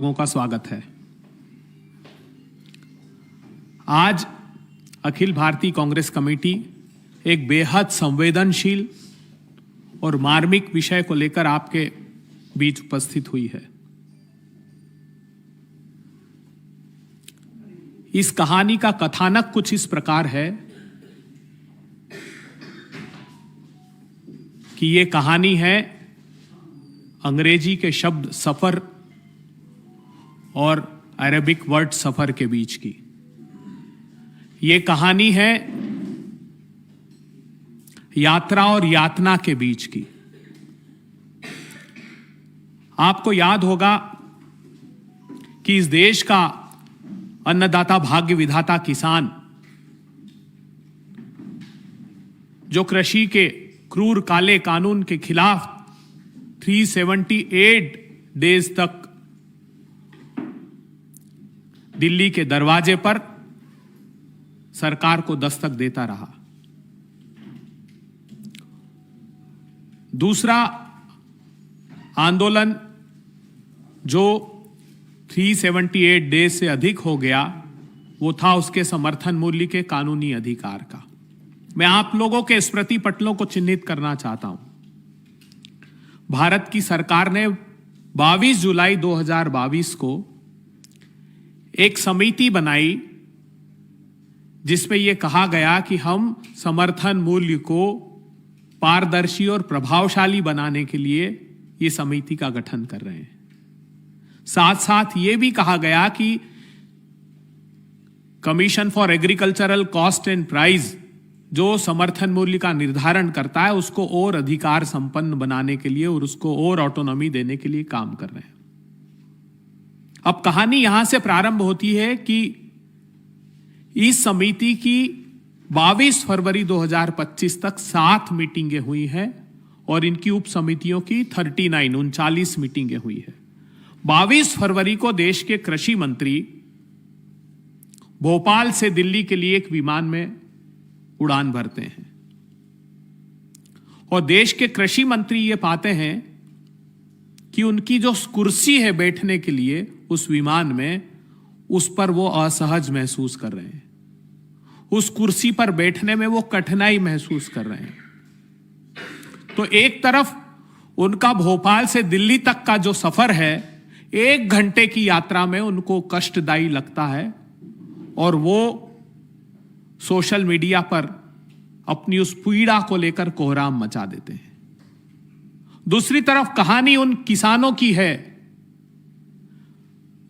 लोगों का स्वागत है। आज अखिल भारतीय कांग्रेस कमेटी एक बेहद संवेदनशील और मार्मिक विषय को लेकर आपके बीच उपस्थित हुई है। इस कहानी का कथानक कुछ इस प्रकार है कि ये कहानी है अंग्रेजी के शब्द सफर और अरेबिक वर्ड सफर के बीच की। ये कहानी है यात्रा और यातना के बीच की। आपको याद होगा कि इस देश का अन्नदाता भाग्य विधाता किसान जो कृषि के क्रूर काले कानून के खिलाफ 378 डेज तक दिल्ली के दरवाजे पर सरकार को दस्तक देता रहा। दूसरा आंदोलन जो 378 डेज से अधिक हो गया वो था उसके समर्थन मूल्य के कानूनी अधिकार का। मैं आप लोगों के स्मृति पटलों को चिन्हित करना चाहता हूं। भारत की सरकार ने 22 जुलाई 2022 को एक समिति बनाई जिसमें यह कहा गया कि हम समर्थन मूल्य को पारदर्शी और प्रभावशाली बनाने के लिए यह समिति का गठन कर रहे हैं। साथ साथ यह भी कहा गया कि commission for agricultural cost and price जो समर्थन मूल्य का निर्धारण करता है उसको और अधिकार संपन्न बनाने के लिए और उसको और ऑटोनॉमी देने के लिए काम कर रहे हैं। अब कहानी यहां से प्रारंभ होती है कि इस समिति की 22 फरवरी 2025 तक 7 मीटिंगें हुई हैं और इनकी उप समितियों की 39 मीटिंगें हुई है। 22 फरवरी को देश के कृषि मंत्री भोपाल से दिल्ली के लिए एक विमान में उड़ान भरते हैं और देश के कृषि मंत्री ये पाते हैं कि उनकी जो कुर्सी है बैठने के लिए उस विमान में उस पर वो असहज महसूस कर रहे हैं। उस कुर्सी पर बैठने में वो कठिनाई महसूस कर रहे हैं। तो एक तरफ उनका भोपाल से दिल्ली तक का जो सफर है 1 घंटे की यात्रा में उनको कष्टदायी लगता है और वो सोशल मीडिया पर अपनी उस पीड़ा को लेकर कोहराम मचा देते हैं। दूसरी तरफ कहानी उन किसानों की है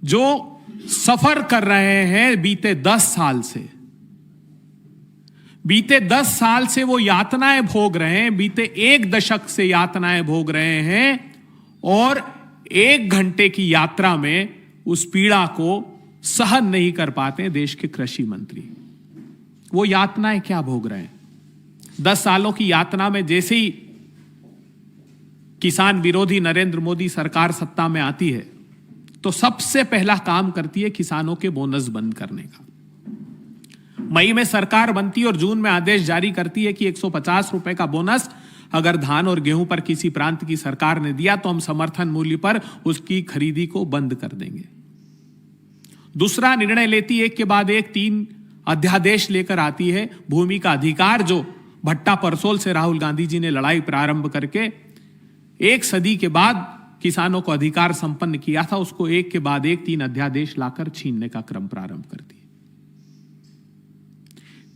जो सफर कर रहे हैं बीते 10 साल से। बीते 10 साल से वो यातनाएं भोग रहे हैं, बीते 1 दशक से यातनाएं भोग रहे हैं और 1 घंटे की यात्रा में उस पीड़ा को सहन नहीं कर पाते देश के कृषि मंत्री। वो यातनाएं क्या भोग रहे हैं? 10 सालों की यातना में जैसे ही किसान विरोधी नरेंद्र मोदी सरकार सत्ता में आती है तो सबसे पहला काम करती है किसानों के बोनस बंद करने का। मई में सरकार बनती है और जून में आदेश जारी करती है कि 150 रुपए का बोनस अगर धान और गेहूं पर किसी प्रांत की सरकार ने दिया तो हम समर्थन मूल्य पर उसकी खरीदी को बंद कर देंगे। दूसरा निर्णय लेती एक के बाद एक 3 अध्यादेश लेकर आती है। भूमि का अधिकार जो भट्टा परसोल से राहुल गांधी जी ने लड़ाई प्रारंभ करके 1 सदी के बाद किसानों को अधिकार संपन्न किया था, उसको एक के बाद एक 3 अध्यादेश लाकर छीनने का क्रम प्रारंभ करती है।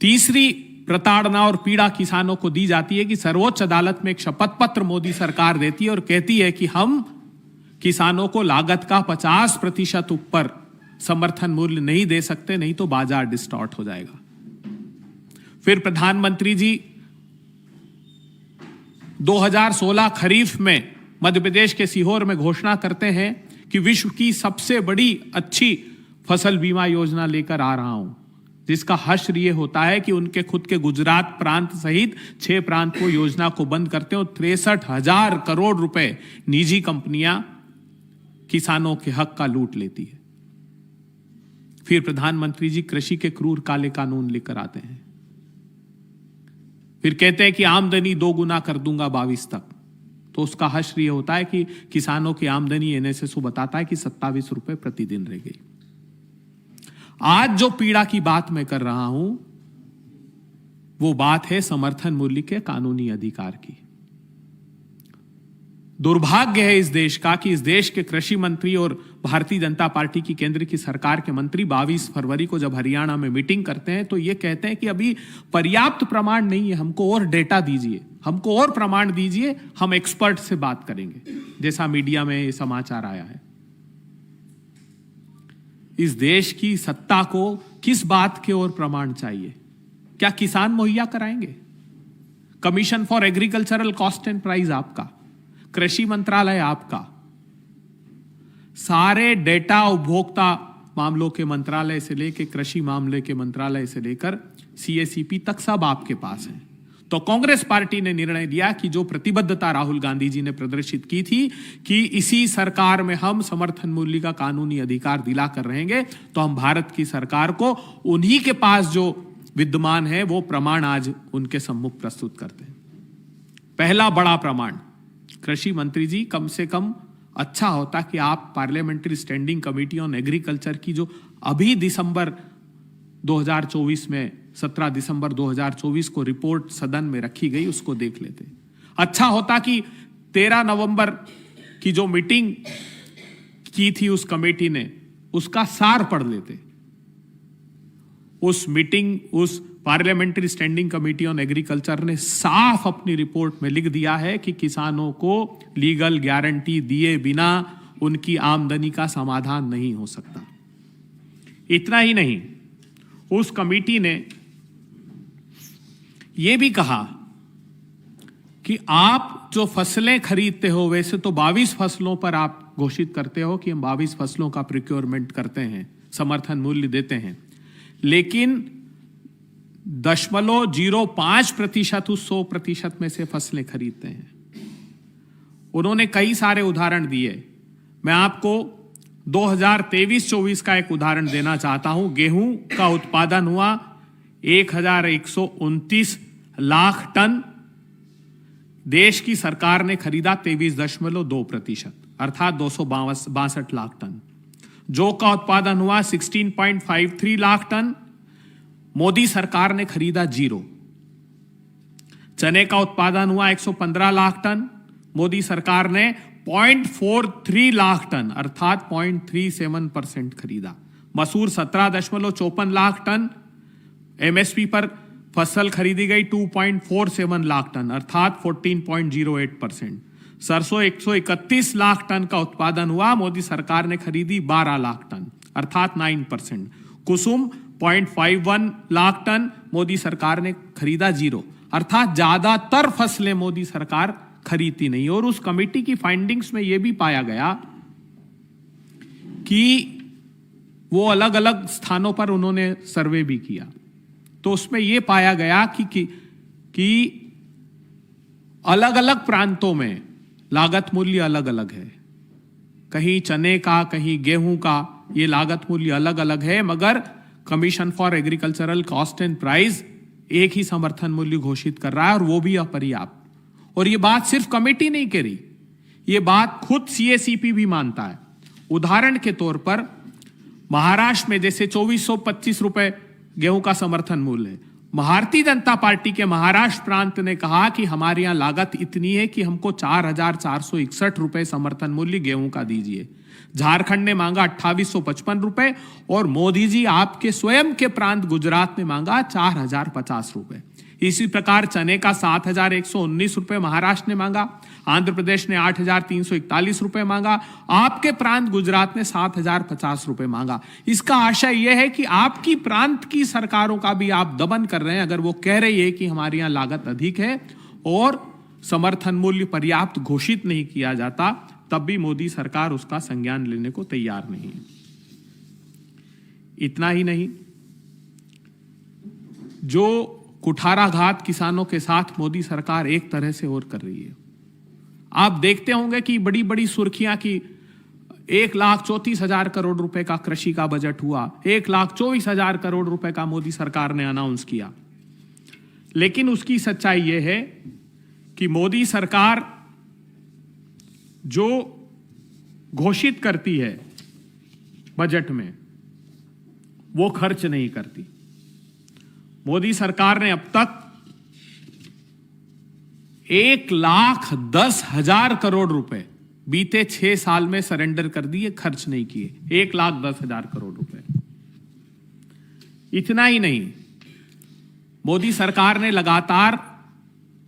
तीसरी प्रताड़ना और पीड़ा किसानों को दी जाती है कि सर्वोच्च अदालत में एक शपथ पत्र मोदी सरकार देती है और कहती है कि हम किसानों को लागत का 50% ऊपर समर्थन मूल्य नहीं दे सकते, नहीं तो बाजार डिस्टॉर्ट हो जाएगा। फिर प्रधानमंत्री जी 2016 खरीफ में मध्य प्रदेश के सीहोर में घोषणा करते हैं कि विश्व की सबसे बड़ी अच्छी फसल बीमा योजना लेकर आ रहा हूं, जिसका हश्र यह होता है कि उनके खुद के गुजरात प्रांत सहित 6 प्रांत को योजना को बंद करते हैं और 63,000 करोड़ रुपए निजी कंपनियां किसानों के हक का लूट लेती है। फिर प्रधानमंत्री जी कृषि के क्रूर काले कानून लेकर आते हैं। फिर कहते हैं कि आमदनी 2 गुना कर दूंगा 22 तक। तो तो उसका हश्र ये होता है कि किसानों की आमदनी एनएसएसओ बताता है कि 27 रुपए प्रतिदिन रह गई। आज जो पीड़ा की बात मैं कर रहा हूं वो बात है समर्थन मूल्य के कानूनी अधिकार की। दुर्भाग्य है इस देश का कि इस देश के कृषि मंत्री और भारतीय जनता पार्टी की केंद्र की सरकार के मंत्री 22 फरवरी को जब हरियाणा में मीटिंग करते हैं तो ये कहते हैं कि अभी पर्याप्त प्रमाण नहीं है, हमको और डेटा दीजिए, हमको और प्रमाण दीजिए, हम एक्सपर्ट से बात करेंगे, जैसा मीडिया में ये समाचार आया है। इस देश की सत्ता को किस बात के और प्रमाण चाहिए? क्या किसान मुहैया कराएंगे? Commission for agricultural cost and price आपका, कृषि मंत्रालय आपका, सारे डेटा उपभोक्ता मामलों के मंत्रालय से लेकर कृषि मामले के मंत्रालय से लेकर सीएसीपी तक सब आपके पास है। तो कांग्रेस पार्टी ने निर्णय लिया कि जो प्रतिबद्धता राहुल गांधी जी ने प्रदर्शित की थी कि इसी सरकार में हम समर्थन मूल्य का कानूनी अधिकार दिलाकर रहेंगे, तो हम भारत की सरकार को उन्हीं के पास जो विद्यमान है वो प्रमाण आज उनके सम्मुख प्रस्तुत करते हैं। पहला बड़ा प्रमाण, कृषि मंत्री जी, कम से कम अच्छा होता कि आप parliamentary standing committee on agriculture की जो अभी दिसंबर 2024 में 17 दिसंबर 2024 को रिपोर्ट सदन में रखी गई उसको देख लेते। अच्छा होता कि 13 नवंबर की जो मीटिंग की थी उस कमेटी ने उसका सार पढ़ लेते। उस मीटिंग, उस parliamentary standing committee on agriculture ने साफ अपनी रिपोर्ट में लिख दिया है कि किसानों को लीगल गारंटी दिए बिना उनकी आमदनी का समाधान नहीं हो सकता। इतना ही नहीं, उस कमेटी ने यह भी कहा कि आप जो फसलें खरीदते हो, वैसे तो 22 फसलों पर आप घोषित करते हो कि हम 22 फसलों का प्रोक्योरमेंट करते हैं, समर्थन मूल्य देते हैं, लेकिन 0.05% उस 100% में से फसलें खरीदते हैं। उन्होंने कई सारे उदाहरण दिए। मैं आपको 2023-24 का एक उदाहरण देना चाहता हूं। गेहूं का उत्पादन हुआ 1129 लाख टन, देश की सरकार ने खरीदा 23.2%, अर्थात 262 लाख टन। जौ का उत्पादन हुआ 16.53 लाख टन, मोदी सरकार ने खरीदा 0। चने का उत्पादन हुआ 115 लाख टन, मोदी सरकार ने 0.43 लाख टन अर्थात 0.37% खरीदा। मसूर 17.54 लाख टन, एमएसपी पर फसल खरीदी गई 2.47 लाख टन अर्थात 14.08%। सरसों 131 लाख टन का उत्पादन हुआ, मोदी सरकार ने खरीदी 12 लाख टन अर्थात 9%। कुसुम 0.51 लाख टन, मोदी सरकार ने खरीदा 0, अर्थात ज्यादातर फसलें मोदी सरकार खरीदती नहीं। और उस कमेटी की फाइंडिंग्स में यह भी पाया गया कि वो अलग अलग स्थानों पर उन्होंने सर्वे भी किया, तो उसमें यह पाया गया कि अलग अलग प्रांतों में लागत मूल्य अलग अलग है। कहीं चने का, कहीं गेहूं का, ये लागत मूल्य अलग अलग है, मगर commission for agricultural cost and price एक ही समर्थन मूल्य घोषित कर रहा है और वो भी अपर्याप्त। और ये बात सिर्फ कमेटी नहीं कह रही, ये बात खुद सीएसीपी भी मानता है। उदाहरण के तौर पर महाराष्ट्र में जैसे 2425 रुपए गेहूं का समर्थन मूल्य है, भारतीय जनता पार्टी के महाराष्ट्र प्रांत ने कहा कि हमारे यहां लागत इतनी है कि हमको 4,461 रुपए समर्थन मूल्य गेहूं का दीजिए। झारखंड ने मांगा 2855 रुपए और मोदी जी आपके स्वयं के प्रांत गुजरात ने मांगा 4,050 रुपए। इसी प्रकार चने का 7,119 रुपए महाराष्ट्र ने मांगा, आंध्र प्रदेश ने 8,341 रुपए मांगा, आपके प्रांत गुजरात ने 7,050 रुपए मांगा। इसका आशय यह है कि आपकी प्रांत की सरकारों का भी आप दमन कर रहे हैं। अगर वो कह रही है कि हमारे यहां लागत अधिक है और समर्थन मूल्य पर्याप्त घोषित नहीं किया जाता, तब भी मोदी सरकार उसका संज्ञान लेने को तैयार नहीं है। इतना ही नहीं, जो कुठाराघात किसानों के साथ मोदी सरकार एक तरह से और कर रही है। आप देखते होंगे कि बड़ी बड़ी सुर्खियां की 1,34,000 करोड़ रुपए का कृषि का बजट हुआ, 1,24,000 करोड़ रुपए का मोदी सरकार ने अनाउंस किया। लेकिन उसकी सच्चाई यह है कि मोदी सरकार जो घोषित करती है बजट में वो खर्च नहीं करती। मोदी सरकार ने अब तक 1,10,000 करोड़ रुपए बीते 6 साल में सरेंडर कर दिए, खर्च नहीं किए। 1,10,000 करोड़ रुपए। इतना ही नहीं, मोदी सरकार ने लगातार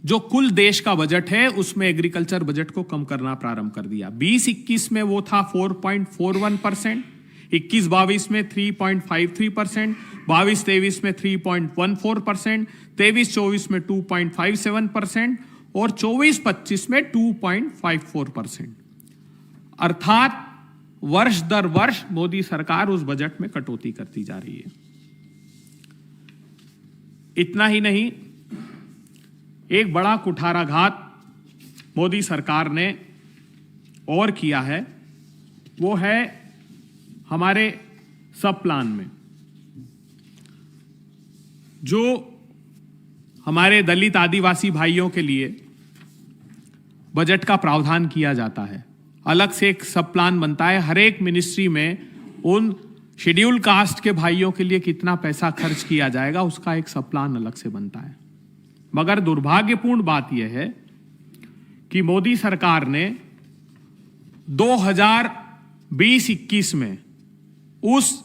जो कुल देश का बजट है उसमें एग्रीकल्चर बजट को कम करना प्रारंभ कर दिया। 20-21 में वो था 4.41%, 21-22 में 3.53%, 22-23 में 3.14%, 23-24 में 2.57% और 24-25 में 2.54%। अर्थात वर्ष दर वर्ष मोदी सरकार उस बजट में कटौती करती जा रही है। इतना ही नहीं, एक बड़ा कुठाराघात मोदी सरकार ने और किया है, वो है हमारे सब प्लान में जो हमारे दलित आदिवासी भाइयों के लिए बजट का प्रावधान किया जाता है। अलग से एक सब प्लान बनता है, हर एक मिनिस्ट्री में उन शेड्यूल कास्ट के भाइयों के लिए कितना पैसा खर्च किया जाएगा उसका एक सब प्लान अलग से बनता है। मगर दुर्भाग्यपूर्ण बात यह है कि मोदी सरकार ने 2020-21 में उस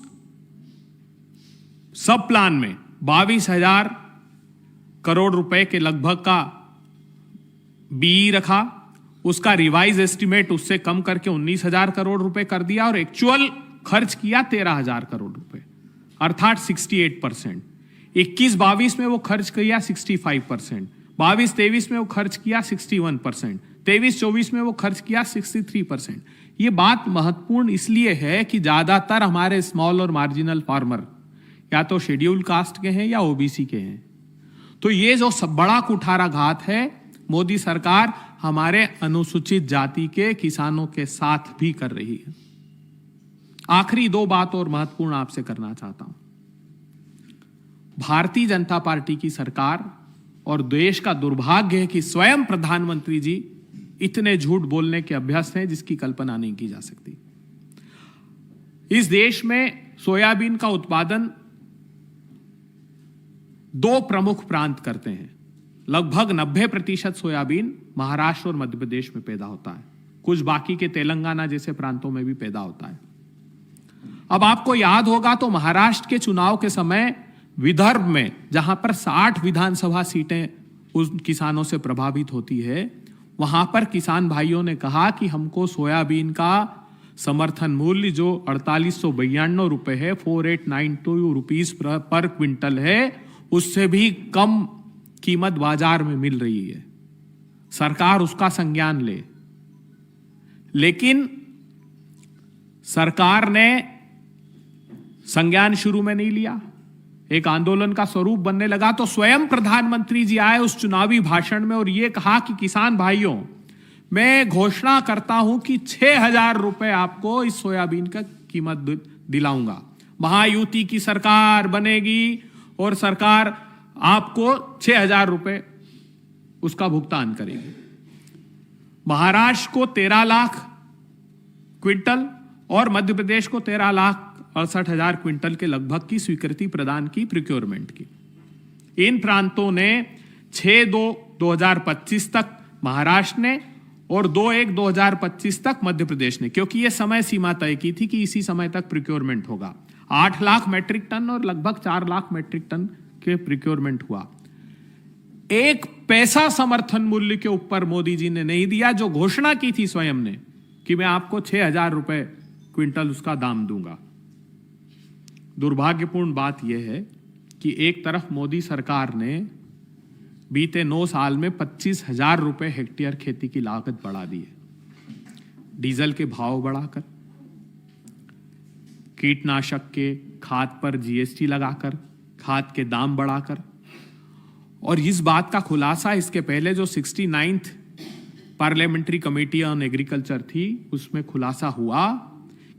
सब प्लान में 22,000 करोड़ रुपए के लगभग का बीई रखा, उसका रिवाइज एस्टिमेट उससे कम करके 19,000 करोड़ रुपए कर दिया और एक्चुअल खर्च किया 13,000 करोड़ रुपए, अर्थात 68%। 21-22 में वो खर्च किया 65%, 22-23 में वो खर्च किया 61%, 23-24 में वो खर्च किया 63%। ये बात महत्वपूर्ण इसलिए है कि ज्यादातर हमारे स्मॉल और मार्जिनल फार्मर या तो शेड्यूल कास्ट के हैं या ओबीसी के हैं। तो ये जो सब बड़ा कुठाराघात है मोदी सरकार हमारे अनुसूचित जाति के किसानों के साथ भी कर रही है। आखिरी 2 बात और महत्वपूर्ण आपसे करना चाहता हूं। भारतीय जनता पार्टी की सरकार और देश का दुर्भाग्य है कि स्वयं प्रधानमंत्री जी इतने झूठ बोलने के अभ्यस्त हैं जिसकी कल्पना नहीं की जा सकती। इस देश में सोयाबीन का उत्पादन 2 प्रमुख प्रांत करते हैं। लगभग 90% सोयाबीन महाराष्ट्र और मध्य प्रदेश में पैदा होता है, कुछ बाकी के तेलंगाना जैसे प्रांतों में भी पैदा होता है। अब आपको याद होगा तो महाराष्ट्र के चुनाव के समय विदर्भ में जहां पर 60 विधानसभा सीटें उन किसानों से प्रभावित होती है, वहां पर किसान भाइयों ने कहा कि हमको सोयाबीन का समर्थन मूल्य जो 4892 रुपए है, 4892 रुपीज पर क्विंटल है, उससे भी कम कीमत बाजार में मिल रही है। सरकार उसका संज्ञान ले। लेकिन सरकार ने संज्ञान शुरू में नहीं लिया, एक आंदोलन का स्वरूप बनने लगा तो स्वयं प्रधानमंत्री जी आए उस चुनावी भाषण में और यह कहा कि किसान भाइयों, मैं घोषणा करता हूं कि 6,000 रुपए आपको इस सोयाबीन का कीमत दिलाऊंगा। महायुति की सरकार बनेगी और सरकार आपको 6,000 रुपए उसका भुगतान करेगी। महाराष्ट्र को 13 लाख क्विंटल और मध्य प्रदेश को 13,68,000 क्विंटल के लगभग की स्वीकृति प्रदान की प्रोक्योरमेंट की। इन प्रांतों ने 6/2/2025 तक महाराष्ट्र ने और 2/1/2025 तक मध्य प्रदेश ने, क्योंकि यह समय सीमा तय की थी कि इसी समय तक प्रोक्योरमेंट होगा। 8 लाख मैट्रिक टन और लगभग 4 लाख मैट्रिक टन के प्रोक्योरमेंट हुआ। 1 पैसा समर्थन मूल्य के ऊपर मोदी जी ने नहीं दिया, जो घोषणा की थी स्वयं ने कि मैं आपको 6,000 रुपए क्विंटल उसका दाम दूंगा। दुर्भाग्यपूर्ण बात यह है कि एक तरफ मोदी सरकार ने बीते 9 साल में 25,000 रुपए हेक्टेयर खेती की लागत बढ़ा दी है, डीजल के भाव बढ़ाकर, कीटनाशक के खाद पर जीएसटी लगाकर, खाद के दाम बढ़ाकर। और इस बात का खुलासा इसके पहले जो 69th parliamentary committee on agriculture थी उसमें खुलासा हुआ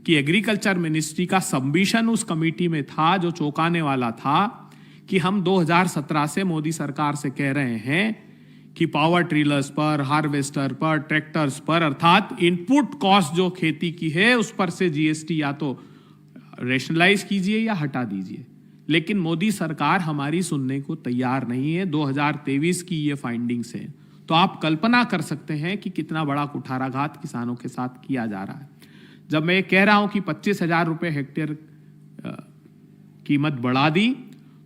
कि एग्रीकल्चर मिनिस्ट्री का सबमिशन उस कमेटी में था जो चौंकाने वाला था कि हम 2017 से मोदी सरकार से कह रहे हैं कि पावर ट्रिलर्स पर, हार्वेस्टर पर, ट्रैक्टर्स पर, अर्थात इनपुट कॉस्ट जो खेती की है उस पर से जीएसटी या तो रेशनलाइज कीजिए या हटा दीजिए। लेकिन मोदी सरकार हमारी सुनने को तैयार नहीं है। 2023 की ये फाइंडिंग्स है। तो आप कल्पना कर सकते हैं कि कितना बड़ा कुठाराघात किसानों के साथ किया जा रहा है। जब मैं कह रहा हूं कि 25,000 रुपये हेक्टेयर कीमत बढ़ा दी,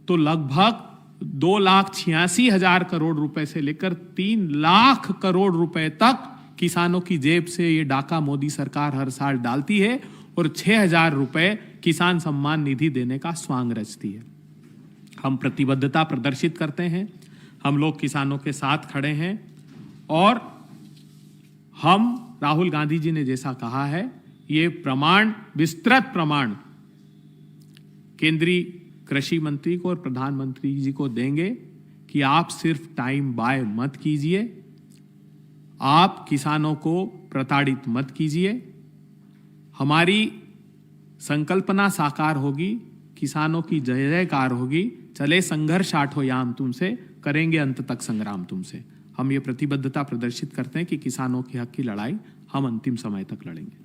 तो लगभग 2,86,000 करोड़ रुपए से लेकर 3 लाख करोड़ रुपए तक किसानों की जेब से ये डाका मोदी सरकार हर साल डालती है और 6,000 रुपए किसान सम्मान निधि देने का स्वांग रचती है। हम प्रतिबद्धता प्रदर्शित करते हैं, हम लोग किसानों के साथ खड़े हैं और हम, राहुल गांधी जी ने जैसा कहा है, ये प्रमाण, विस्तृत प्रमाण केंद्रीय कृषि मंत्री को और प्रधानमंत्री जी को देंगे कि आप सिर्फ टाइम बाय मत कीजिए, आप किसानों को प्रताड़ित मत कीजिए। हमारी संकल्पना साकार होगी, किसानों की जय जयकार होगी। चले संघर्ष आठो याम तुमसे, करेंगे अंत तक संग्राम तुमसे। हम ये प्रतिबद्धता प्रदर्शित करते हैं कि किसानों के हक की लड़ाई हम अंतिम समय तक लड़ेंगे।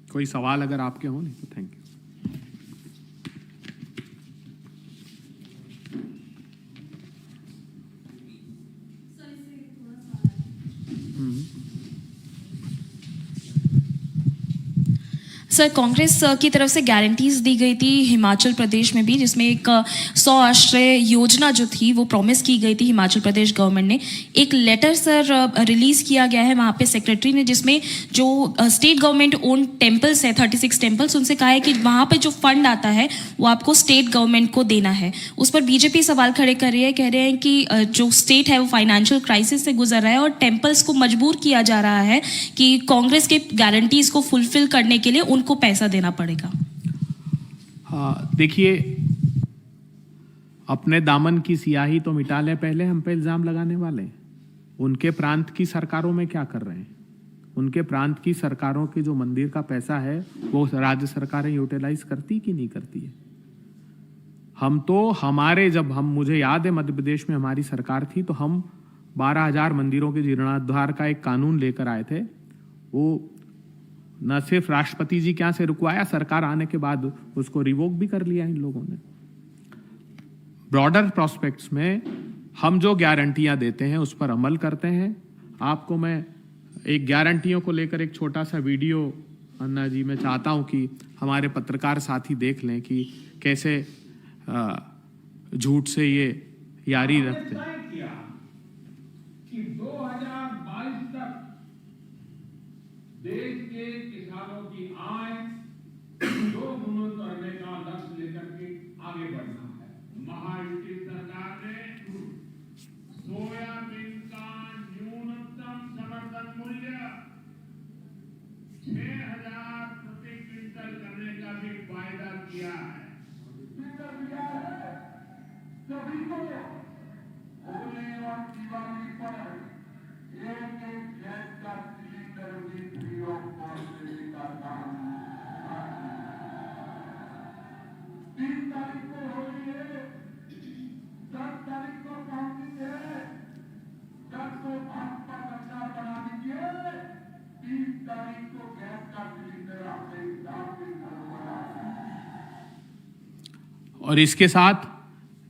कोई सवाल अगर आपके हो, नहीं तो थैंक यू। सर, कांग्रेस की तरफ से गारंटीज दी गई थी हिमाचल प्रदेश में भी, जिसमें एक 100 आश्रय योजना जो थी वो प्रॉमिस की गई थी हिमाचल प्रदेश गवर्नमेंट ने। एक लेटर सर रिलीज किया गया है वहाँ पे सेक्रेटरी ने, जिसमें जो स्टेट गवर्नमेंट ओन टेम्पल्स है 36 टेम्पल्स, उनसे कहा है कि वहाँ पे जो फंड आता है वो आपको स्टेट गवर्नमेंट को देना है। उस पर बीजेपी सवाल खड़े कर रही है, कह रहे हैं कि जो स्टेट है वो फाइनेंशियल क्राइसिस से गुजर रहा है और टेम्पल्स को मजबूर किया जा रहा है कि कांग्रेस के गारंटीज को फुलफिल करने के लिए उनको पैसा देना पड़ेगा। हाँ, देखिए, अपने दामन की सियाही तो मिटा लें, पहले हम पे इल्जाम लगाने वाले हैं। उनके प्रांत की सरकारों में क्या कर रहे हैं? उनके प्रांत की सरकारों के जो मंदिर का पैसा है वो राज्य सरकारें यूटिलाइज करती कि नहीं करती है? हम तो हमारे, जब हम, मुझे याद है मध्य प्रदेश में हमारी सरकार थी तो हम 12,000 मंदिरों के जीर्णोद्धार का एक कानून लेकर आए थे। वो न सिर्फ राष्ट्रपति जी के यहाँ से रुकवाया, सरकार आने के बाद उसको रिवोक भी कर लिया इन लोगों ने। ब्रॉडर प्रोस्पेक्ट्स में हम जो गारंटियां देते हैं उस पर अमल करते हैं। आपको मैं एक गारंटियों को लेकर एक छोटा सा वीडियो, अन्ना जी, मैं चाहता हूं कि हमारे पत्रकार साथी देख लें कि कैसे झूठ से ये यारी रखते हैं। कि 2022 तक देश के किसानों की आय 2 गुना करने का लक्ष्य लेकर के आगे बढ़ना है। महायुति सरकार ने सोयाबीन का न्यूनतम समर्थन मूल्य 6,000 प्रति क्विंटल करने का भी वायदा किया है। सभी को होली और दिवाली पर एक गैस का सिलेंडर भी फ्री ऑफ कॉस्ट देने का काम 3 तारीख को होली है, 10 तारीख को काउंटिंग है, 10 को भाजपा सरकार बना दीजिए, 30 तारीख को गैस का सिलेंडर आपके हिसाब से बना है। और इसके साथ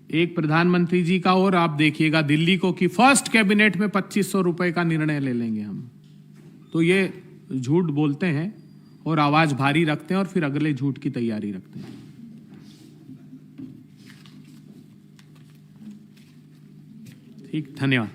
एक प्रधानमंत्री जी का और आप देखिएगा दिल्ली को कि फर्स्ट कैबिनेट में 2,500 रुपए का निर्णय ले लेंगे हम। तो ये झूठ बोलते हैं और आवाज भारी रखते हैं और फिर अगले झूठ की तैयारी रखते हैं। ठीक, धन्यवाद।